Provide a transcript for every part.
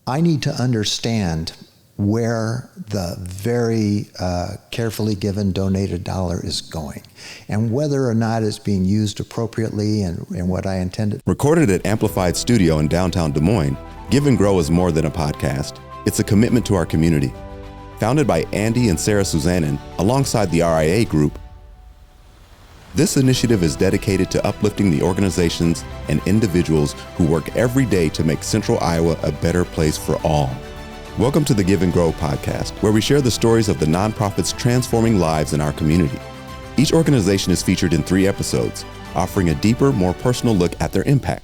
I need to understand where the very carefully given donated dollar is going and whether or not it's being used appropriately and what I intended. Recorded at Amplified Studio in downtown Des Moines, Give and Grow is more than a podcast. It's a commitment to our community. Founded by Andy and Sarah Suzanen alongside the RIA Group, this initiative is dedicated to uplifting the organizations and individuals who work every day to make Central Iowa a better place for all. Welcome to the Give and Grow podcast, where we share the stories of the nonprofits transforming lives in our community. Each organization is featured in 3 episodes, offering a deeper, more personal look at their impact.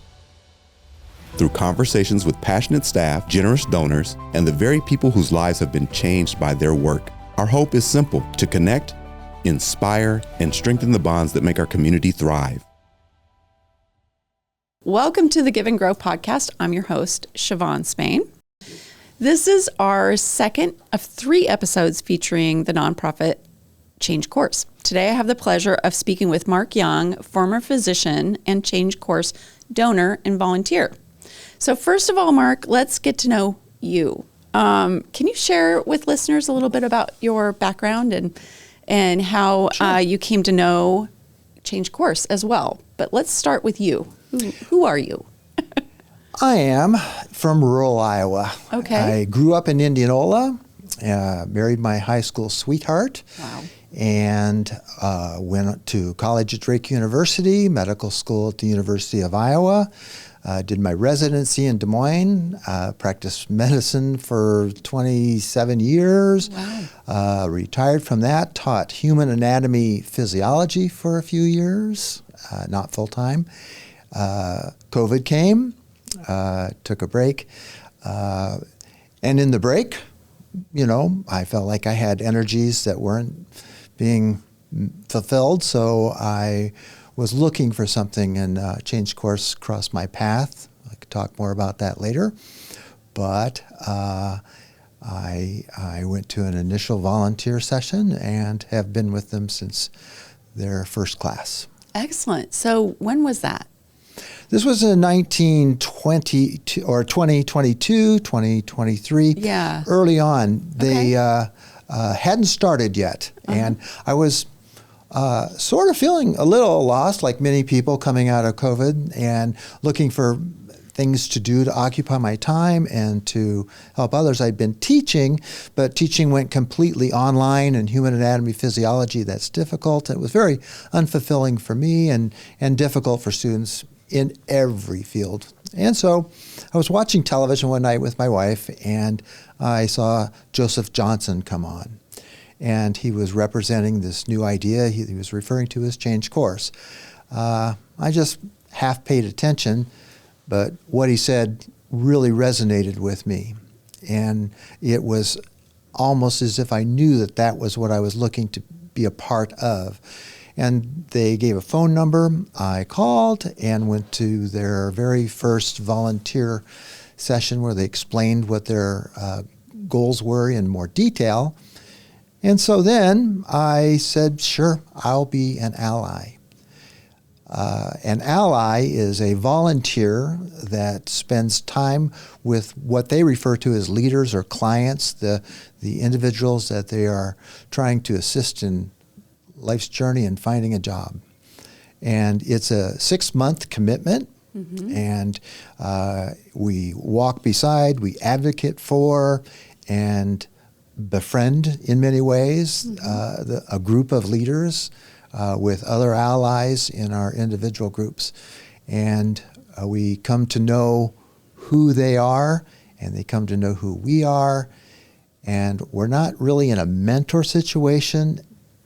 Through conversations with passionate staff, generous donors, and the very people whose lives have been changed by their work, our hope is simple: to connect, inspire, and strengthen the bonds that make our community thrive. Welcome to the Give and Grow podcast. I'm your host, Siobhan Spain. This is our second of 3 episodes featuring the nonprofit Change Course. Today I have the pleasure of speaking with Mark Young, former physician and Change Course donor and volunteer. So first of all, Mark, let's get to know you. Can you share with listeners a little bit about your background and how you came to know Change Course as well? But let's start with you. Who are you? I am from rural Iowa. Okay. I grew up in Indianola, married my high school sweetheart. Wow. And went to college at Drake University, medical school at the University of Iowa. Did my residency in Des Moines, practiced medicine for 27 years. Wow. Retired from that, taught human anatomy physiology for a few years, not full time. COVID came, took a break. And in the break, I felt like I had energies that weren't being fulfilled, so I was looking for something, and Change Course crossed my path. I could talk more about that later, but I went to an initial volunteer session and have been with them since their first class. Excellent. So when was that? This was in 2022, 2023. Yeah. Early on. They hadn't started yet. And I was sort of feeling a little lost, like many people coming out of COVID, and looking for things to do to occupy my time and to help others. I'd been teaching, but teaching went completely online, and human anatomy physiology, that's difficult. It was very unfulfilling for me and difficult for students in every field. And so I was watching television one night with my wife, and I saw Joseph Johnson come on. And he was representing this new idea he was referring to as Change Course. I just half paid attention, but what he said really resonated with me. And it was almost as if I knew that was what I was looking to be a part of. And they gave a phone number. I called and went to their very first volunteer session where they explained what their goals were in more detail. And so then I said, sure, I'll be an ally. An ally is a volunteer that spends time with what they refer to as leaders or clients, the individuals that they are trying to assist in life's journey and finding a job. And it's a 6-month commitment. Mm-hmm. And we walk beside, we advocate for, and befriend in many ways a group of leaders with other allies in our individual groups. And we come to know who they are, and they come to know who we are. And we're not really in a mentor situation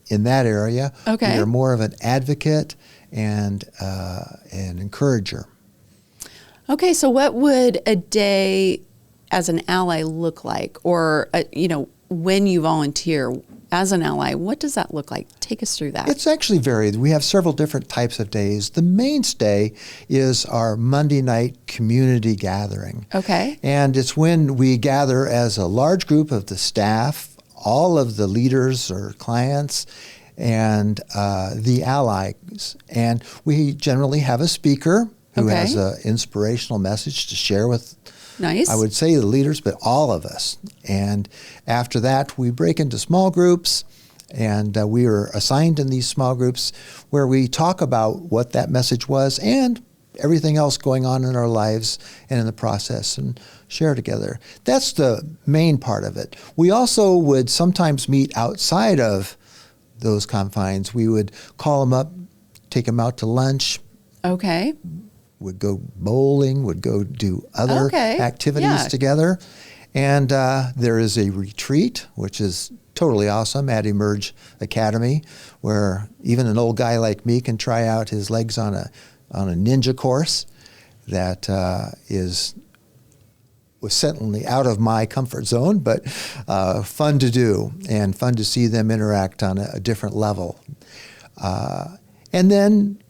in that area. Okay. We are more of an advocate and an encourager. Okay, so what would a day as an ally look like? Or, when you volunteer as an ally, what does that look like? Take us through that. It's actually varied. We have several different types of days. The mainstay is our Monday night community gathering. Okay. And it's when we gather as a large group of the staff, all of the leaders or clients, and the allies. And we generally have a speaker who has an inspirational message to share with Nice. I would say the leaders, but all of us. And after that, we break into small groups, and we are assigned in these small groups where we talk about what that message was and everything else going on in our lives and in the process, and share together. That's the main part of it. We also would sometimes meet outside of those confines. We would call them up, take them out to lunch. Okay. Would go bowling, would go do other activities Yeah. together. And there is a retreat, which is totally awesome, at Emerge Academy, where even an old guy like me can try out his legs on a ninja course that was certainly out of my comfort zone, but fun to do and fun to see them interact on a different level. And then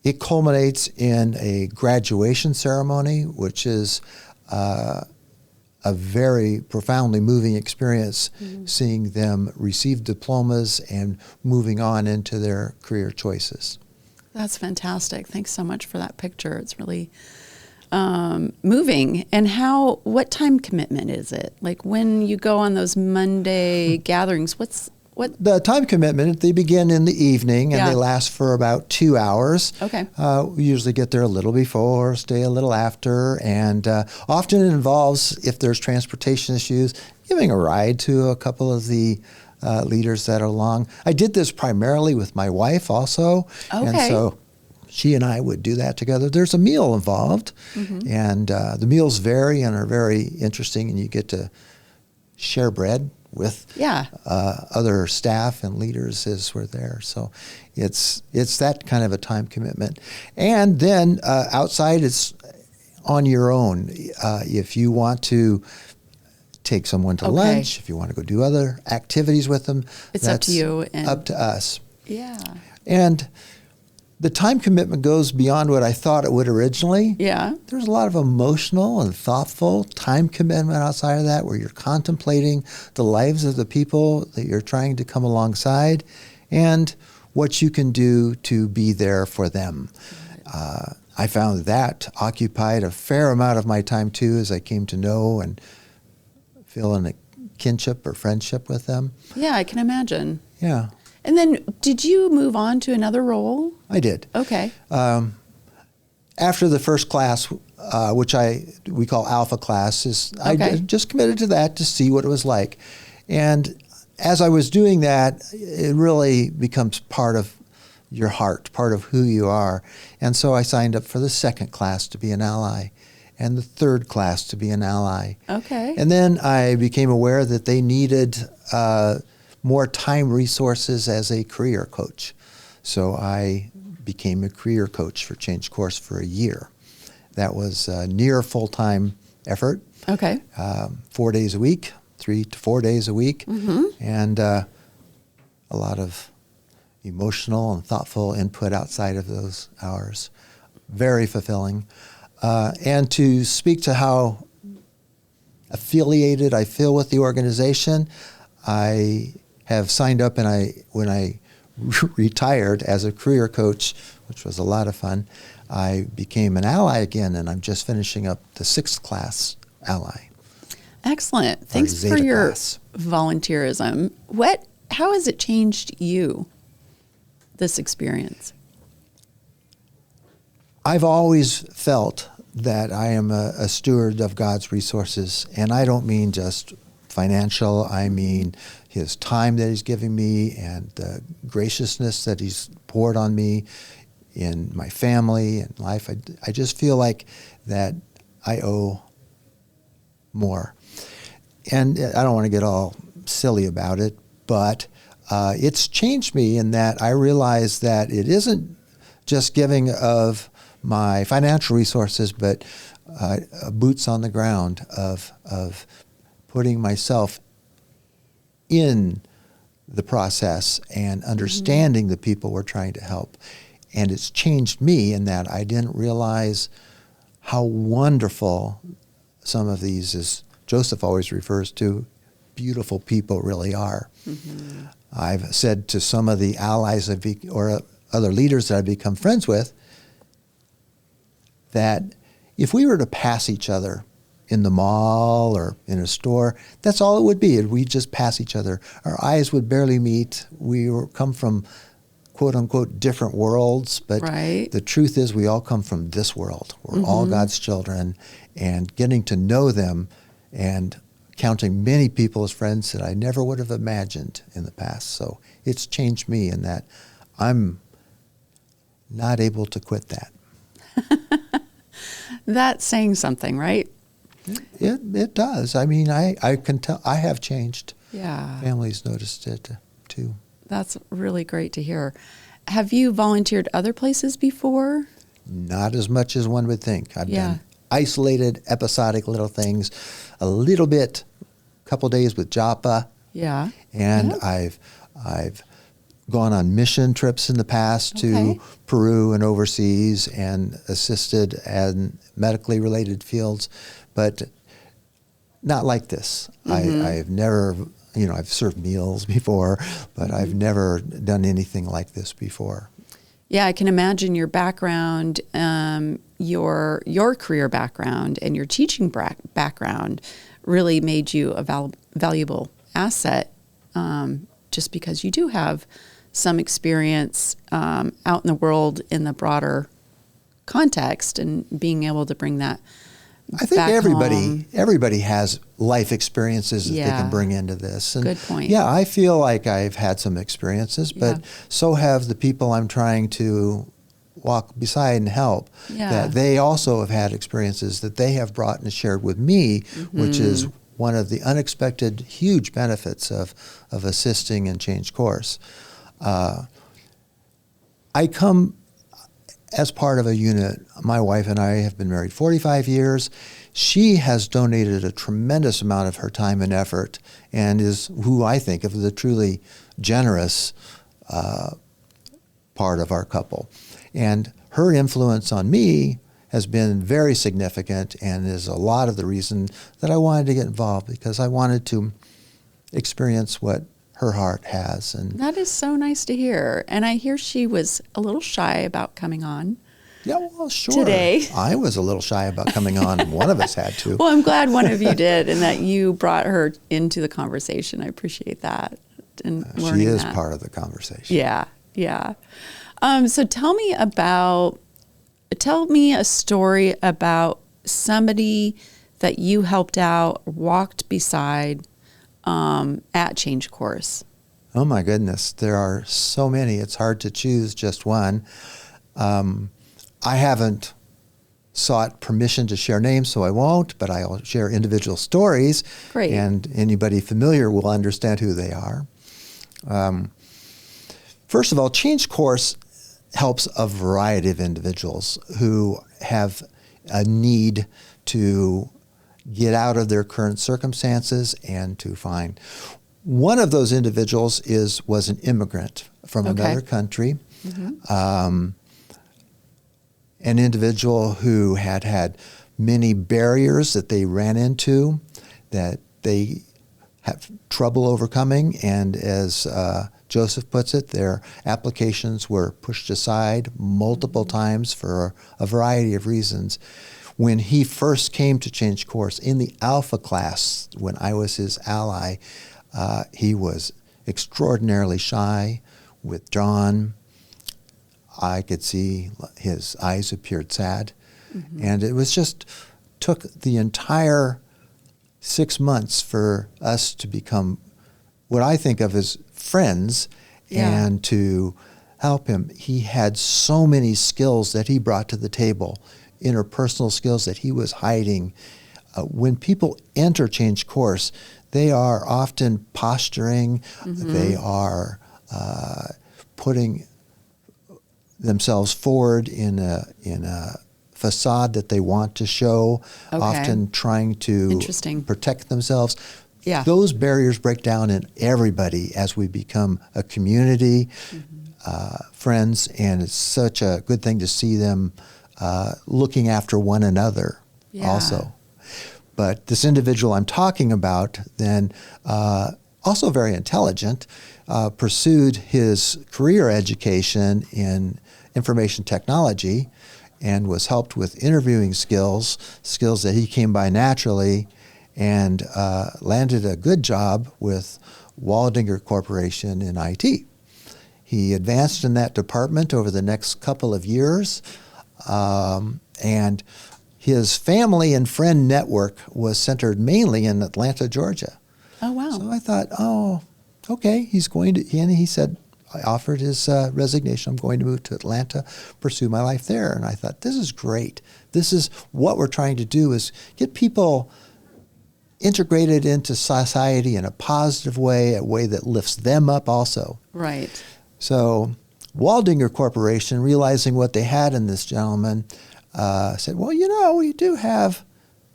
it culminates in a graduation ceremony, which is a very profoundly moving experience, seeing them receive diplomas and moving on into their career choices. That's fantastic. Thanks so much for that picture. It's really moving. And what time commitment is it? Like when you go on those Monday gatherings, what? The time commitment, they begin in the evening and they last for about 2 hours. Okay. We usually get there a little before, stay a little after, and often it involves, if there's transportation issues, giving a ride to a couple of the leaders that are along. I did this primarily with my wife also, and so she and I would do that together. There's a meal involved, and the meals vary and are very interesting, and you get to share bread with other staff and leaders as we're there. So it's that kind of a time commitment. And then outside, it's on your own. If you want to take someone to lunch, if you want to go do other activities with them, it's that's up to you. And up to us. Yeah. And the time commitment goes beyond what I thought it would originally. Yeah. There's a lot of emotional and thoughtful time commitment outside of that, where you're contemplating the lives of the people that you're trying to come alongside and what you can do to be there for them. I found that occupied a fair amount of my time too, as I came to know and feel in a kinship or friendship with them. Yeah, I can imagine. Yeah. And then did you move on to another role? I did. Okay. After the first class, which we call Alpha class, I just committed to that to see what it was like. And as I was doing that, it really becomes part of your heart, part of who you are. And so I signed up for the second class to be an ally and the third class to be an ally. Okay. And then I became aware that they needed more time resources as a career coach. So I became a career coach for Change Course for a year. That was a near full-time effort. Okay. 4 days a week, 3 to 4 days a week, and a lot of emotional and thoughtful input outside of those hours. Very fulfilling. And to speak to how affiliated I feel with the organization, I have signed up, and when I retired as a career coach, which was a lot of fun, I became an ally again, and I'm just finishing up the 6th class ally. Excellent. Thanks for your volunteerism. How has it changed you, this experience? I've always felt that I am a steward of God's resources, and I don't mean just financial. I mean His time that He's giving me and the graciousness that He's poured on me in my family and life. I just feel like that I owe more. And I don't want to get all silly about it, but it's changed me in that I realize that it isn't just giving of my financial resources, but boots on the ground of putting myself in the process and understanding the people we're trying to help. And it's changed me in that I didn't realize how wonderful some of these, as Joseph always refers to, beautiful people really are. Mm-hmm. I've said to some of the allies or other leaders that I've become friends with that if we were to pass each other in the mall or in a store, that's all it would be. We'd just pass each other. Our eyes would barely meet. Come from quote unquote different worlds, but Right. the truth is we all come from this world. We're all God's children, and getting to know them and counting many people as friends that I never would have imagined in the past. So it's changed me in that I'm not able to quit that. That's saying something, right? It does. I mean, I can tell I have changed. Yeah. Families noticed it too. That's really great to hear. Have you volunteered other places before? Not as much as one would think. I've Yeah. done isolated, episodic little things, a little bit, a couple days with Joppa, Yeah. and Yeah. I've gone on mission trips in the past to Okay. Peru and overseas and assisted in medically related fields, but not like this. I've never, I've served meals before, but I've never done anything like this before. Yeah, I can imagine your background, your career background, and your teaching background really made you a valuable asset, just because you do have some experience out in the world in the broader context, and being able to bring that. I think back home. everybody has life experiences that they Yeah. can bring into this. And Good point. Yeah, I feel like I've had some experiences, but Yeah. so have the people I'm trying to walk beside and help. Yeah. That they also have had experiences that they have brought and shared with me, which is one of the unexpected huge benefits of assisting in Change Course. I come as part of a unit. My wife and I have been married 45 years. She has donated a tremendous amount of her time and effort, and is who I think of the truly generous part of our couple. And her influence on me has been very significant, and is a lot of the reason that I wanted to get involved, because I wanted to experience what her heart has. And That is so nice to hear. And I hear she was a little shy about coming on. yeah, well, sure. Today. I was a little shy about coming on, and one of us had to. Well, I'm glad one of you did, and that you brought her into the conversation. I appreciate that. And She learning is that. part of the conversation. Yeah, yeah. So tell me a story about somebody that you helped out, walked beside at Change Course. Oh my goodness, there are so many. It's hard to choose just one. I haven't sought permission to share names, so I won't, but I'll share individual stories. Great. And anybody familiar will understand who they are. First of all, Change Course helps a variety of individuals who have a need to get out of their current circumstances and to find. One of those individuals was an immigrant from Okay. another country, an individual who had many barriers that they ran into, that they have trouble overcoming, and as Joseph puts it, their applications were pushed aside multiple times for a variety of reasons. When he first came to Change Course in the Alpha class, when I was his ally, he was extraordinarily shy, withdrawn. I could see his eyes appeared sad. And it was just took the entire 6 months for us to become what I think of as friends, Yeah. and to help him. He had so many skills that he brought to the table, interpersonal skills that he was hiding. When people enter Change Course, they are often posturing. They are putting themselves forward in a facade that they want to show, Okay. often trying to Interesting. protect themselves. Yeah. Those barriers break down in everybody as we become a community, friends, and it's such a good thing to see them looking after one another Yeah. also. But this individual I'm talking about then, also very intelligent, pursued his career education in information technology, and was helped with interviewing skills that he came by naturally, and landed a good job with Waldinger Corporation in IT. He advanced in that department over the next couple of years, and his family and friend network was centered mainly in Atlanta, Georgia. Oh, wow. So I thought, okay, and he said, I offered his resignation. I'm going to move to Atlanta, pursue my life there. And I thought, this is great. This is what we're trying to do, is get people integrated into society in a positive way, a way that lifts them up also. Right. So Waldinger Corporation, realizing what they had in this gentleman, said, well, we do have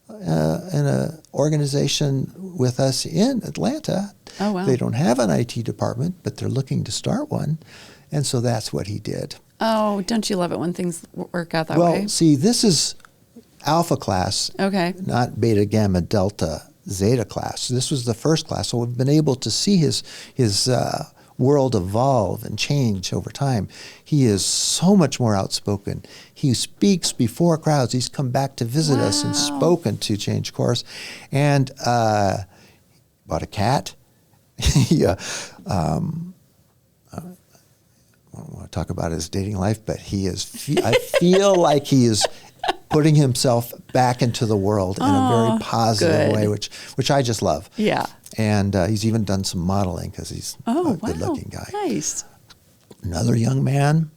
an organization with us in Atlanta. Oh, wow. They don't have an IT department, but they're looking to start one. And so that's what he did. Oh, don't you love it when things work out that way? Well, see, this is alpha class, Okay. not beta, gamma, delta, zeta class. This was the first class. So we've been able to see his world evolve and change over time. He is so much more outspoken. He speaks before crowds. He's come back to visit us and spoken to Change Course. And bought a cat. I don't want to talk about his dating life, but I feel like he is putting himself back into the world in a very positive way, which I just love. Yeah. And he's even done some modeling because he's a good-looking guy. Nice. Another young man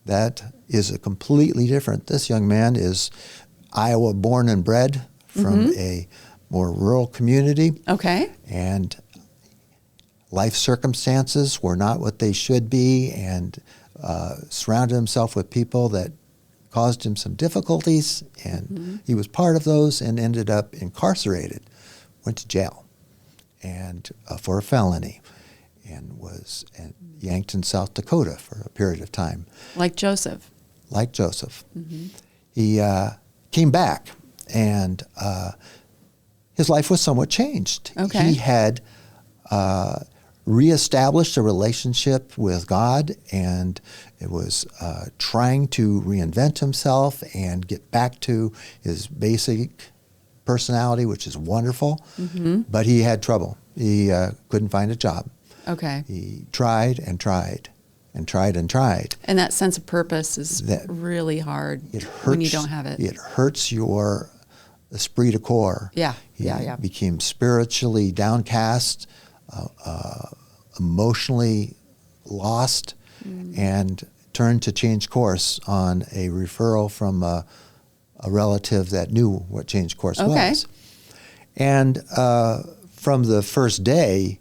that is a completely different. This young man is Iowa born and bred from a more rural community. Okay. And life circumstances were not what they should be, and surrounded himself with people that caused him some difficulties, and he was part of those and ended up incarcerated, went to jail, and for a felony, and was yanked in South Dakota for a period of time. Like Joseph. Like Joseph. He came back, and his life was somewhat changed. Okay. He had reestablished a relationship with God, and it was trying to reinvent himself and get back to his basic personality, which is wonderful. But he had trouble. He couldn't find a job. Okay. He tried and tried and tried and tried. And that sense of purpose is really hard when you don't have it. It hurts your esprit de corps. Yeah. He Yeah. became spiritually downcast, emotionally lost, and turned to Change Course on a referral from a relative that knew what Change Course was. And from the first day,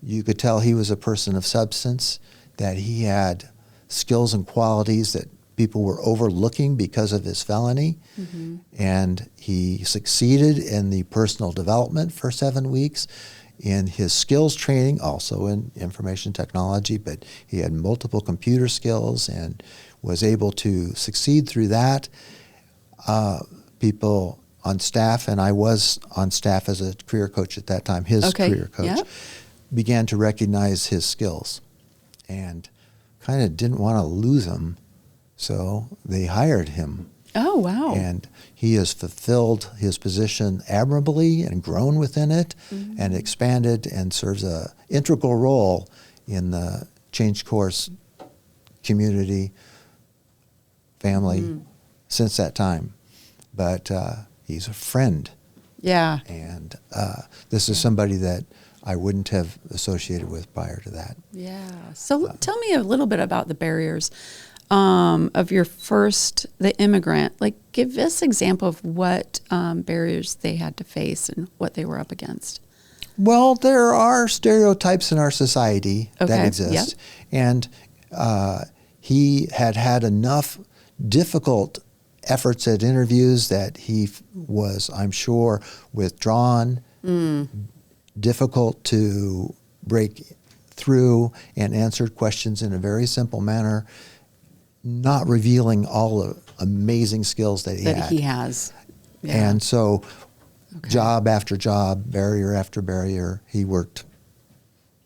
you could tell he was a person of substance, that he had skills and qualities that people were overlooking because of his felony. And he succeeded in the personal development for 7 weeks, in his skills training, also in information technology, but he had multiple computer skills and was able to succeed through that. People on staff, and I was on staff as a career coach at that time, his career coach, began to recognize his skills and kind of didn't want to lose him, so they hired him. Oh, wow. And he has fulfilled his position admirably and grown within it and expanded and serves an integral role in the Change Course community, family since that time. But he's a friend. Yeah. And this is somebody that I wouldn't have associated with prior to that. Yeah. So tell me a little bit about the barriers of your the immigrant. Like, give us an example of what barriers they had to face and what they were up against. Well, there are stereotypes in our society that exist. And he had enough difficult efforts at interviews that he was, I'm sure, withdrawn, difficult to break through, and answered questions in a very simple manner, not revealing all the amazing skills that he has. Yeah. And so job after job, barrier after barrier. He worked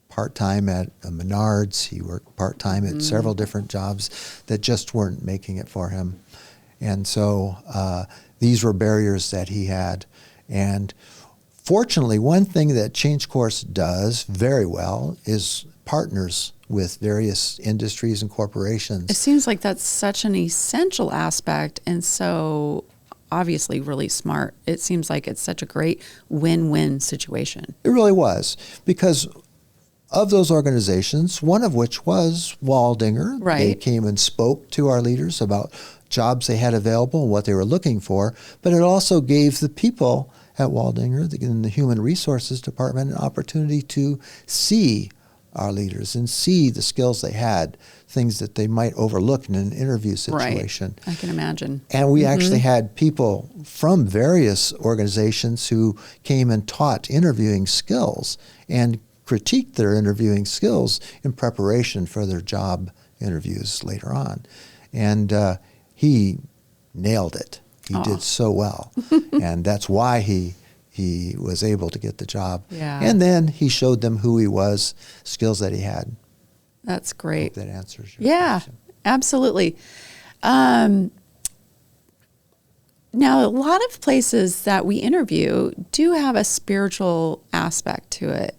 part-time at a Menards. He worked part-time at several different jobs that just weren't making it for him. And so these were barriers that he had. And fortunately, one thing that Change Course does very well is partners with various industries and corporations. It seems like that's such an essential aspect and so obviously really smart. It seems like it's such a great win-win situation. It really was, because of those organizations, one of which was Waldinger. Right. They came and spoke to our leaders about jobs they had available and what they were looking for, but it also gave the people at Waldinger, in the Human Resources Department, an opportunity to see our leaders and see the skills they had, things that they might overlook in an interview situation. Right. I can imagine. And we actually had people from various organizations who came and taught interviewing skills and critiqued their interviewing skills in preparation for their job interviews later on. And he nailed it. He did so well. And that's why he was able to get the job. Yeah. And then he showed them who he was, skills that he had. That's great. Hope that answers your question. Absolutely. Now, a lot of places that we interview do have a spiritual aspect to it.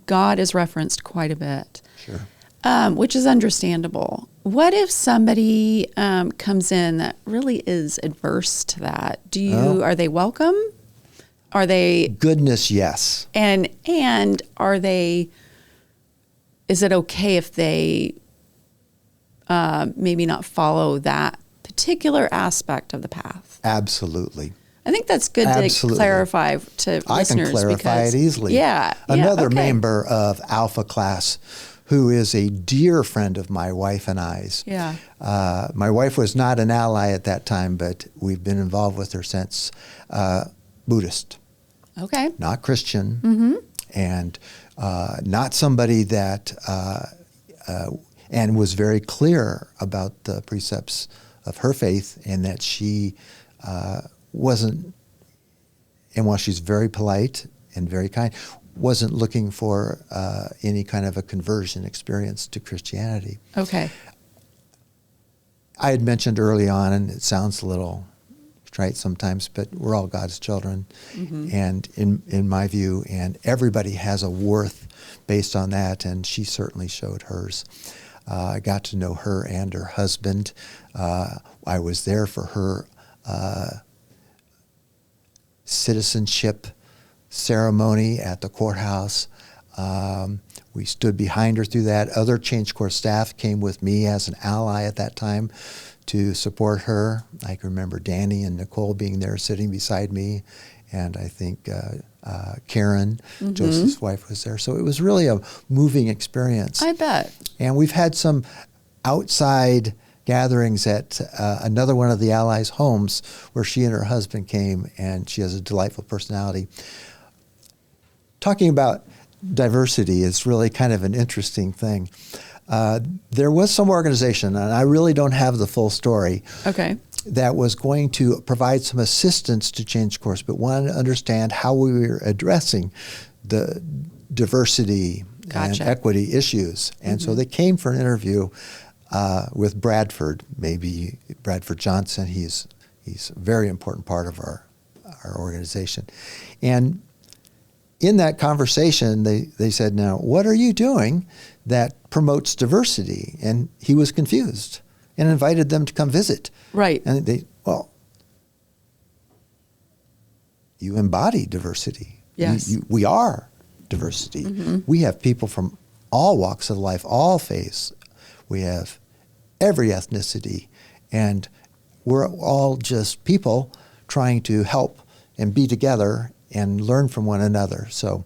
God is referenced quite a bit. Sure. Which is understandable. What if somebody comes in that really is adverse to that? Are they welcome? Are they Goodness, yes. and are they? Is it okay if they maybe not follow that particular aspect of the path? Absolutely. I think that's good to clarify to I listeners. can clarify it easily. Yeah. Another okay. member of Alpha Class, who is a dear friend of my wife and I's. Yeah. My wife was not an ally at that time, but we've been involved with her since. Buddhist, Okay. not Christian, and not somebody that, and was very clear about the precepts of her faith, and that she wasn't, and while she's very polite and very kind, wasn't looking for any kind of a conversion experience to Christianity. Okay. I had mentioned early on, and it sounds a little trite sometimes, but we're all God's children, and in my view, and everybody has a worth based on that, and she certainly showed hers. I got to know her and her husband. I was there for her citizenship ceremony at the courthouse. We stood behind her through that. Other Change Course staff came with me as an ally at that time to support her. I can remember Danny and Nicole being there sitting beside me, and I think Karen, Joseph's wife, was there. So it was really a moving experience. I bet. And we've had some outside gatherings at another one of the allies' homes where she and her husband came, and she has a delightful personality. Talking about diversity is really kind of an interesting thing. There was some organization, and I really don't have the full story, Okay. that was going to provide some assistance to Change Course, but wanted to understand how we were addressing the diversity Gotcha. and equity issues. And so they came for an interview with Bradford, maybe Bradford Johnson. He's a very important part of our organization. And in that conversation, they said, now, what are you doing that promotes diversity? And he was confused and invited them to come visit. Right. And you embody diversity. Yes. We are diversity. We have people from all walks of life, all faiths. We have every ethnicity. And we're all just people trying to help and be together and learn from one another. So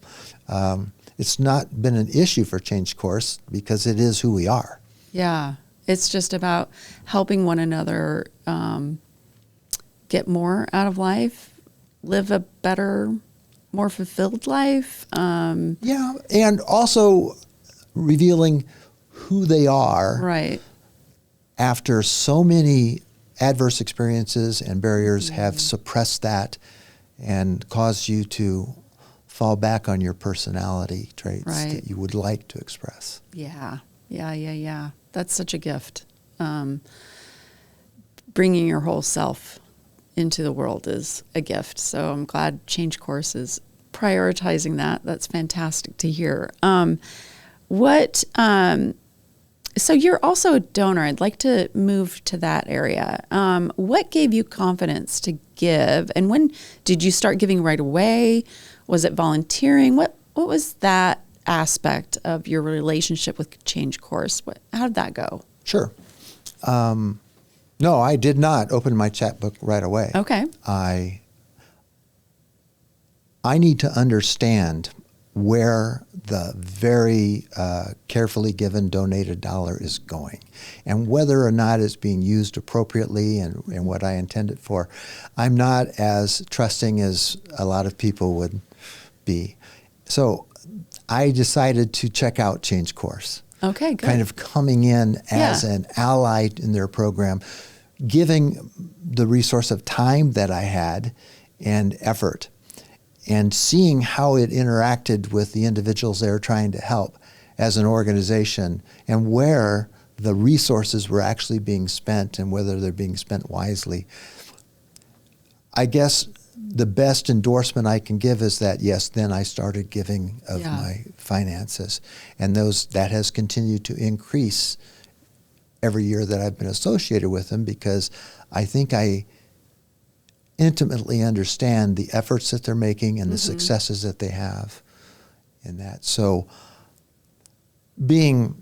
it's not been an issue for Change Course because it is who we are. Yeah. It's just about helping one another get more out of life, live a better, more fulfilled life. Yeah, and also revealing who they are Right. after so many adverse experiences and barriers have suppressed that and caused you to fall back on your personality traits Right. that you would like to express. Yeah. That's such a gift. bringing your whole self into the world is a gift. So I'm glad Change Course is prioritizing that. That's fantastic to hear. So you're also a donor. I'd like to move to that area. What gave you confidence to give? And when did you start giving right away? Was it volunteering? What was that aspect of your relationship with Change Course? How did that go? Sure. No, I did not open my checkbook right away. Okay. I need to understand where the very carefully given donated dollar is going and whether or not it's being used appropriately and what I intend it for. I'm not as trusting as a lot of people would be. So I decided to check out Change Course. Okay, good. Kind of coming in as an ally in their program, giving the resource of time that I had and effort, and seeing how it interacted with the individuals they were trying to help as an organization and where the resources were actually being spent and whether they're being spent wisely. I guess the best endorsement I can give is that, yes, then I started giving of my finances. And that has continued to increase every year that I've been associated with them, because I think I intimately understand the efforts that they're making and the successes that they have in that. So being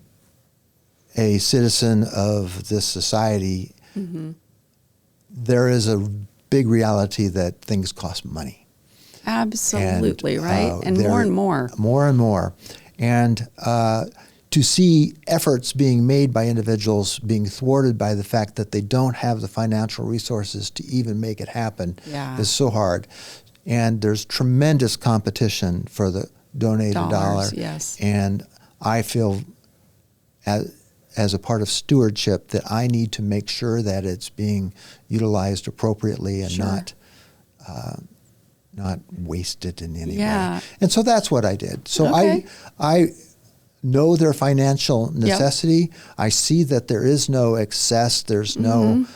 a citizen of this society, there is a big reality that things cost money. Absolutely, and, right? And more and more. More and more. And to see efforts being made by individuals being thwarted by the fact that they don't have the financial resources to even make it happen is so hard. And there's tremendous competition for the donated dollar. Yes. And I feel as a part of stewardship that I need to make sure that it's being utilized appropriately and not wasted in any way. And so that's what I did. So I know their financial necessity. I see that there is no excess. There's no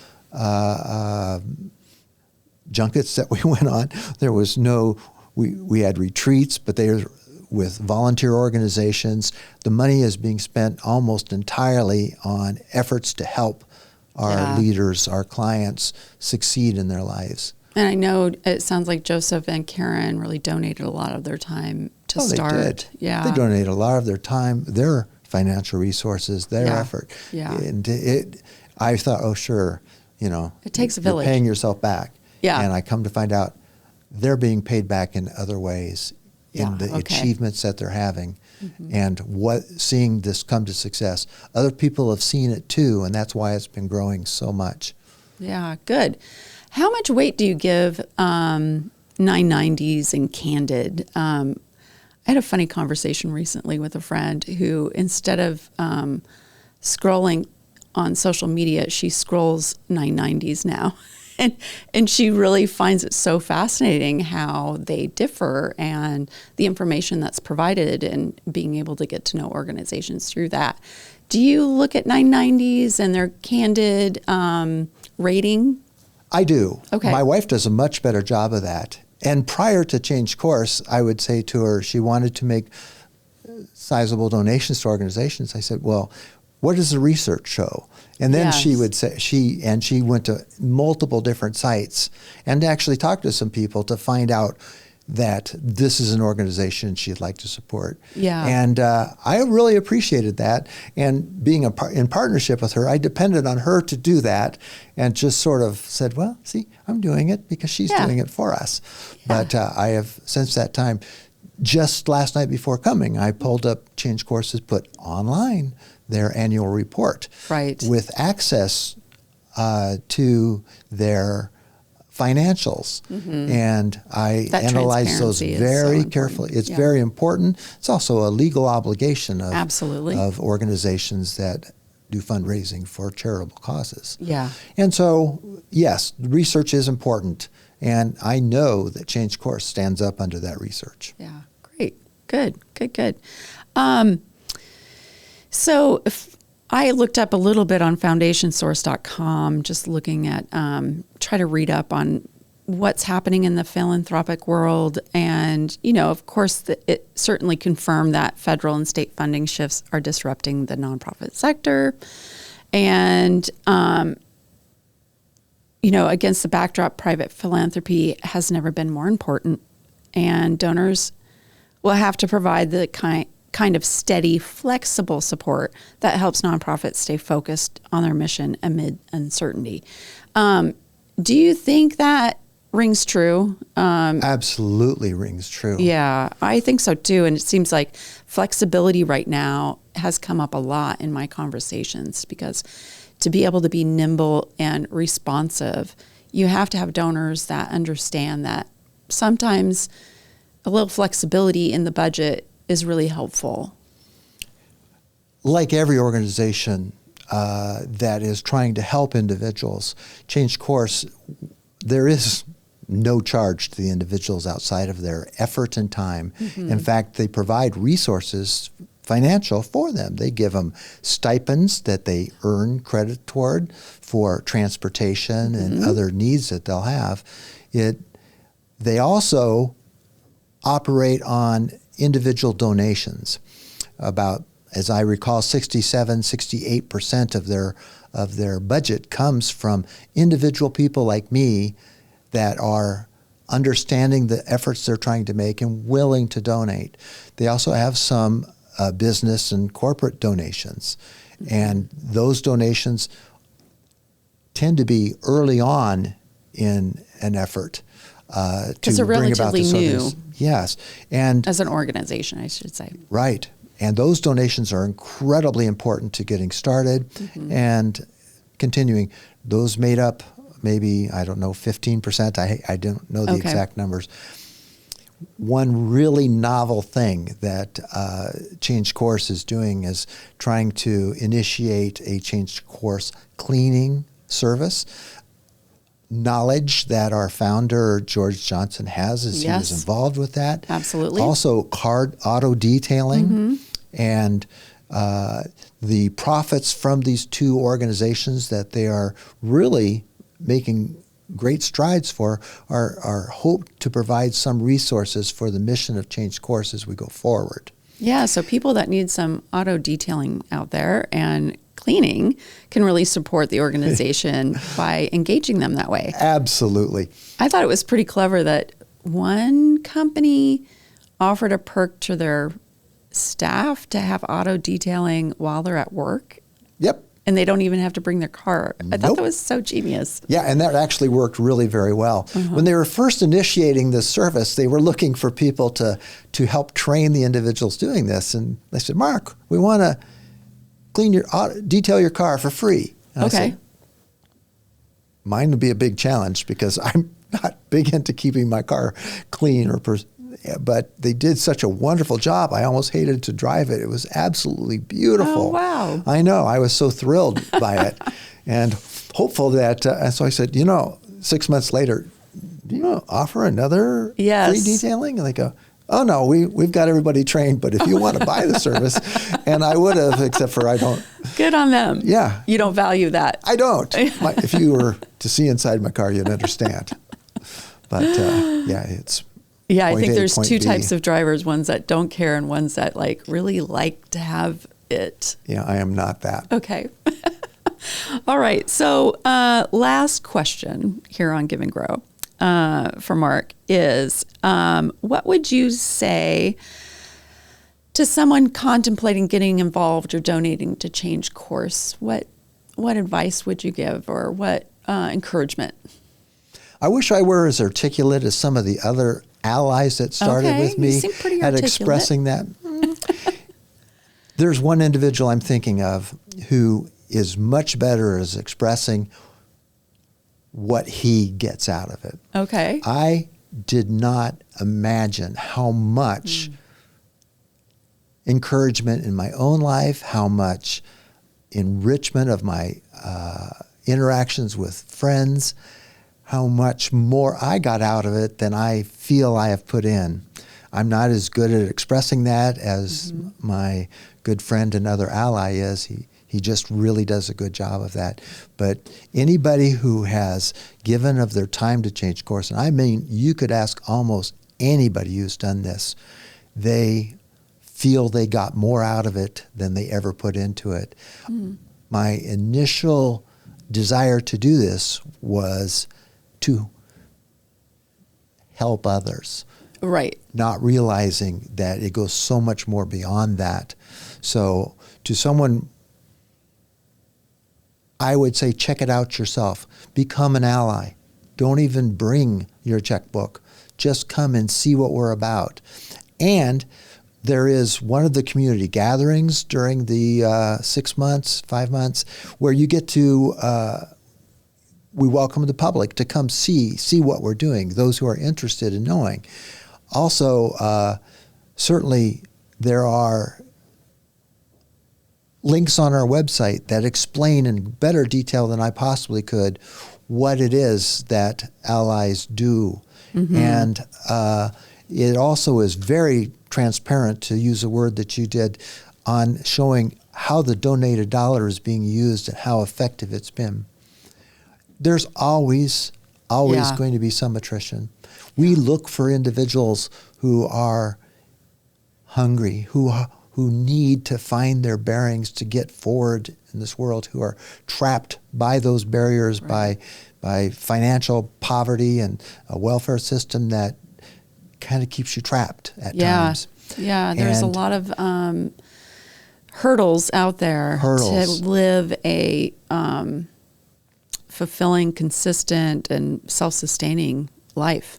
junkets that we went on. There was no, we had retreats, but they were with volunteer organizations. The money is being spent almost entirely on efforts to help our leaders, our clients succeed in their lives. And I know it sounds like Joseph and Karen really donated a lot of their time to start. They did. Yeah. They donated a lot of their time, their financial resources, their effort. Yeah. And I thought, oh, sure, it takes a you're village. paying yourself back. Yeah. And I come to find out they're being paid back in other ways in the achievements that they're having and seeing this come to success. Other people have seen it too, and that's why it's been growing so much. Yeah, good. How much weight do you give 990s and Candid? I had a funny conversation recently with a friend who, instead of scrolling on social media, she scrolls 990s now. And she really finds it so fascinating how they differ and the information that's provided and being able to get to know organizations through that. Do you look at 990s and their Candid rating? I do. Okay. My wife does a much better job of that. And prior to Change Course, I would say to her, she wanted to make sizable donations to organizations. I said, well, what does the research show? And then she would say, she went to multiple different sites and actually talked to some people to find out that this is an organization she'd like to support. Yeah. And I really appreciated that. And being in partnership with her, I depended on her to do that and just sort of said, well, see, I'm doing it because she's doing it for us. Yeah. But I have, since that time, just last night before coming, I pulled up Change Course's put online their annual report with access to their financials. And I analyze those very carefully. It's very important. It's also a legal obligation of organizations that do fundraising for charitable causes. Yeah. And so, yes, research is important. And I know that Change Course stands up under that research. Yeah, great. Good. So I looked up a little bit on foundationsource.com, just looking at, try to read up on what's happening in the philanthropic world. And, of course, it certainly confirmed that federal and state funding shifts are disrupting the nonprofit sector. And, against the backdrop, private philanthropy has never been more important. And donors will have to provide the kind of steady, flexible support that helps nonprofits stay focused on their mission amid uncertainty. Do you think that rings true? Absolutely rings true. Yeah, I think so too. And it seems like flexibility right now has come up a lot in my conversations, because to be able to be nimble and responsive, you have to have donors that understand that sometimes a little flexibility in the budget is really helpful. Like every organization that is trying to help individuals change course, there is no charge to the individuals outside of their effort and time. Mm-hmm. In fact, they provide resources, financial, for them. They give them stipends that they earn credit toward for transportation and other needs that they'll have. They also operate on individual donations. About, as I recall, 68% of their budget comes from individual people like me that are understanding the efforts they're trying to make and willing to donate. They also have some business and corporate donations, and those donations tend to be early on in an effort to bring about the service. Yes, and as an organization, I should say. Right, and those donations are incredibly important to getting started and continuing. Those made up maybe, 15%. I don't know the exact numbers. One really novel thing that Change Course is doing is trying to initiate a Change Course cleaning service. Knowledge that our founder, George Johnson, has as he was involved with that. Absolutely. Also, card auto detailing and the profits from these two organizations that they are really making great strides for are hoped to provide some resources for the mission of Change Course as we go forward. Yeah, so people that need some auto detailing out there and cleaning can really support the organization by engaging them that way. Absolutely. I thought it was pretty clever that one company offered a perk to their staff to have auto detailing while they're at work. Yep. And they don't even have to bring their car. I thought that was so genius. Yeah, and that actually worked really very well. When they were first initiating this service, they were looking for people to help train the individuals doing this. And they said, Mark, we want to detail your car for free. And I said, mine would be a big challenge because I'm not big into keeping my car clean but they did such a wonderful job. I almost hated to drive it. It was absolutely beautiful. Oh, wow. I know. I was so thrilled by it and hopeful that, and so I said, 6 months later, do you offer another free detailing? And they go, oh, no, we've got everybody trained, but if you want to buy the service, and I would have, except for I don't. Good on them. Yeah. You don't value that. I don't. If you were to see inside my car, you'd understand. But, it's Yeah, I think A, there's two B. types of drivers, ones that don't care and ones that really like to have it. Yeah, I am not that. Okay. All right. So last question here on Give and Grow for Mark is, what would you say to someone contemplating getting involved or donating to Change Course? What advice would you give, or what encouragement? I wish I were as articulate as some of the other allies that started with me at expressing that. There's one individual I'm thinking of who is much better as expressing what he gets out of it. Okay. I did not imagine how much encouragement in my own life, how much enrichment of my interactions with friends, how much more I got out of it than I feel I have put in. I'm not as good at expressing that as my good friend and other ally is. He He just really does a good job of that. But anybody who has given of their time to change course, and I mean, you could ask almost anybody who's done this, they feel they got more out of it than they ever put into it. My initial desire to do this was to help others. Right. Not realizing that it goes so much more beyond that. So to someone, I would say check it out yourself. Become an ally. Don't even bring your checkbook. Just come and see what we're about. And there is one of the community gatherings during the 6 months, 5 months, where you get to, we welcome the public to come see what we're doing, those who are interested in knowing. Also, certainly there are links on our website that explain in better detail than I possibly could what it is that allies do. And it also is very transparent, to use a word that you did, on showing how the donated dollar is being used and how effective it's been. There's always going to be some attrition. We look for individuals who are hungry, who need to find their bearings to get forward in this world, who are trapped by those barriers, by financial poverty and a welfare system that kind of keeps you trapped at times. Yeah, there's a lot of hurdles out there to live a fulfilling, consistent, and self-sustaining life.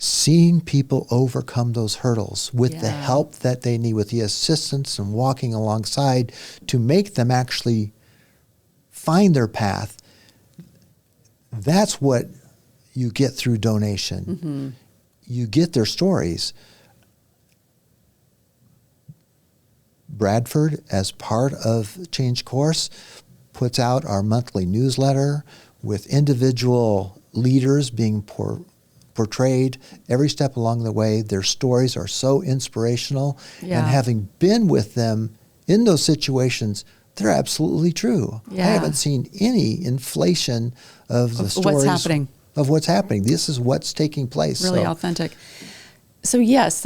Seeing people overcome those hurdles with the help that they need, with the assistance and walking alongside to make them actually find their path, that's what you get through donation. You get their stories. Bradford, as part of Change Course, puts out our monthly newsletter with individual leaders being portrayed every step along the way. Their stories are so inspirational, and having been with them in those situations, they're absolutely true. I haven't seen any inflation of the stories of what's happening. This is what's taking place. Really authentic. So yes,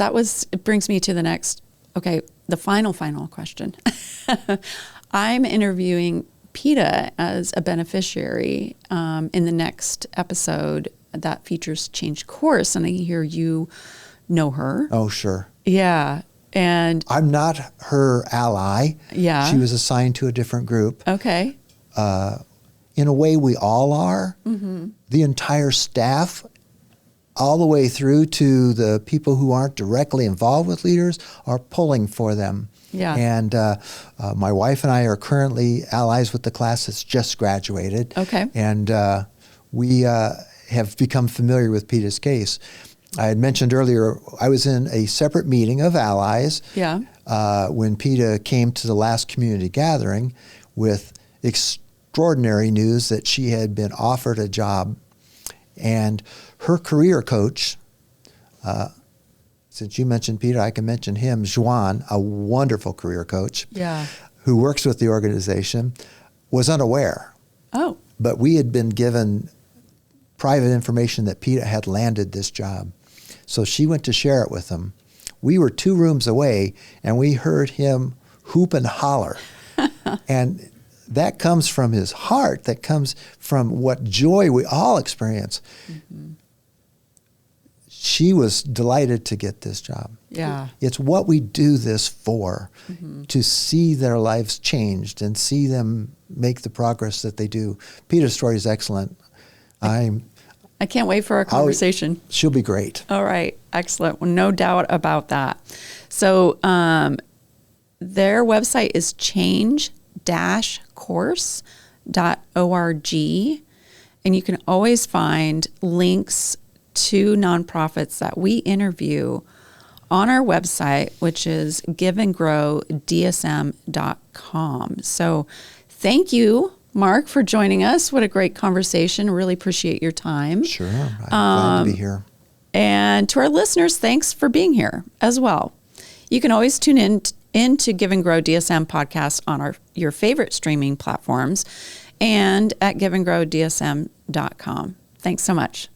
it brings me to the next, the final question. I'm interviewing PETA as a beneficiary in the next episode that features Change Course, and I hear you know her. Oh, sure. Yeah. And I'm not her ally. Yeah. She was assigned to a different group. Okay. In a way, we all are. The entire staff, all the way through to the people who aren't directly involved with leaders, are pulling for them. Yeah. And my wife and I are currently allies with the class that's just graduated. Okay. And we have become familiar with PETA's case. I had mentioned earlier, I was in a separate meeting of allies when PETA came to the last community gathering with extraordinary news that she had been offered a job. And her career coach, since you mentioned PETA, I can mention him, Siobhan, a wonderful career coach who works with the organization, was unaware. Oh. But we had been given private information that PETA had landed this job. So she went to share it with them. We were 2 rooms away, and we heard him hoop and holler. And that comes from his heart. That comes from what joy we all experience. She was delighted to get this job. Yeah. It's what we do this for, to see their lives changed and see them make the progress that they do. PETA's story is excellent. I can't wait for our conversation. She'll be great. All right. Excellent. Well, no doubt about that. So their website is change-course.org. And you can always find links to nonprofits that we interview on our website, which is giveandgrowdsm.com. So thank you, Mark, for joining us. What a great conversation. Really appreciate your time. Sure. I'm glad to be here. And to our listeners, thanks for being here as well. You can always tune in into Give and Grow DSM podcast on your favorite streaming platforms and at giveandgrowdsm.com. Thanks so much.